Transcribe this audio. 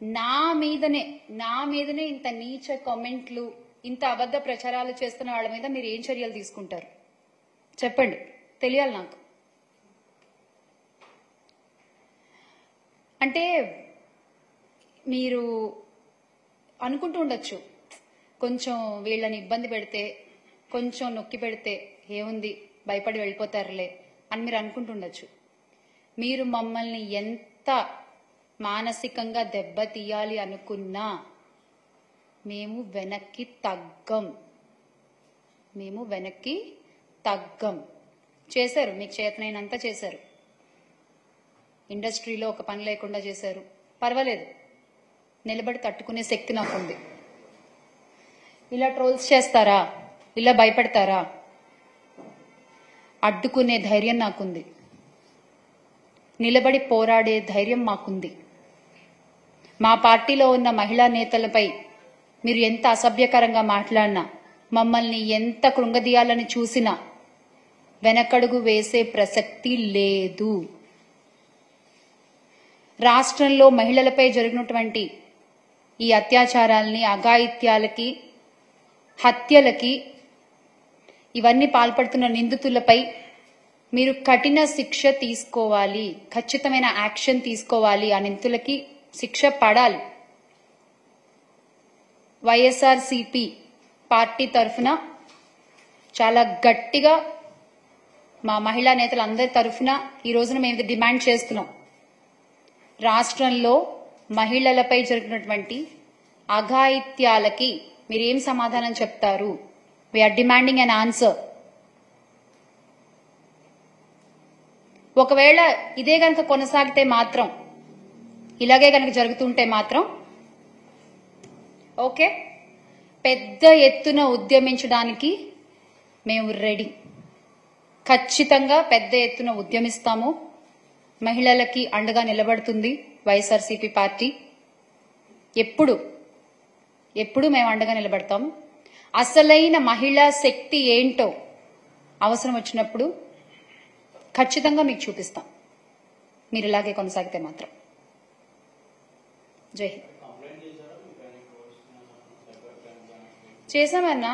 నా మీదనే ఇంత నీచ కామెంట్లు, ఇంత అబద్ధ ప్రచారాలు చేస్తున్న వాళ్ళ మీద మీరు ఏం చర్యలు తీసుకుంటారు చెప్పండి, తెలియాలి నాకు. అంటే మీరు అనుకుంటూ ఉండొచ్చు, కొంచెం వీళ్ళని ఇబ్బంది పెడితే, కొంచెం నొక్కి పెడితే ఏముంది, భయపడి వెళ్ళిపోతారులే అని మీరు అనుకుంటుండొచ్చు. మీరు మమ్మల్ని ఎంత మానసికంగా దెబ్బతీయాలి అనుకున్నా మేము వెనక్కి తగ్గం. చేశారు, మీకు చేతనైనంత చేశారు. ఇండస్ట్రీలో ఒక పని లేకుండా చేశారు, పర్వాలేదు, నిలబడి తట్టుకునే శక్తి నాకుంది. ఇలా ట్రోల్స్ చేస్తారా, ఇలా భయపడతారా, అడ్డుకునే ధైర్యం నాకుంది, నిలబడి పోరాడే ధైర్యం మాకుంది. మా పార్టీలో ఉన్న మహిళా నేతలపై మీరు ఎంత అసభ్యకరంగా మాట్లాడినా, మమ్మల్ని ఎంత కృంగదీయాలని చూసినా వెనకడుగు వేసే ప్రసక్తి లేదు. రాష్ట్రంలో మహిళలపై జరిగినటువంటి ఈ అత్యాచారాల్ని, అఘాయిత్యాలకి, హత్యలకి, ఇవన్నీ పాల్పడుతున్న నిందితులపై మీరు కఠిన శిక్ష తీసుకోవాలి, ఖచ్చితమైన యాక్షన్ తీసుకోవాలి. ఆ నిందితులకి శిక్ష పడాలి. వైఎస్ఆర్సీపీ పార్టీ తరఫున చాలా గట్టిగా మా మహిళా నేతలందరి తరఫున ఈ రోజున మేము డిమాండ్ చేస్తున్నాం. రాష్ట్రంలో మహిళలపై జరిగినటువంటి అఘాయిత్యాలకి మీరేం సమాధానం చెప్తారు? We are demanding an answer. ఒకవేళ ఇదే గనక కొనసాగితే మాత్రం, ఇలాగే గనక జరుగుతుంటే మాత్రం ఓకే, పెద్ద ఎత్తున ఉద్యమించడానికి మేము రెడీ. ఖచ్చితంగా పెద్ద ఎత్తున ఉద్యమిస్తాము. మహిళలకి అండగా నిలబడుతుంది వైఎస్ఆర్సీపీ పార్టీ. ఎప్పుడు మేము అండగా నిలబడతాము. అసలైన మహిళా శక్తి ఏంటో అవసరం వచ్చినప్పుడు ఖచ్చితంగా మీకు చూపిస్తాం, మీరు ఇలాగే కొనసాగితే మాత్రం. జై హింద్. చేశామన్నా.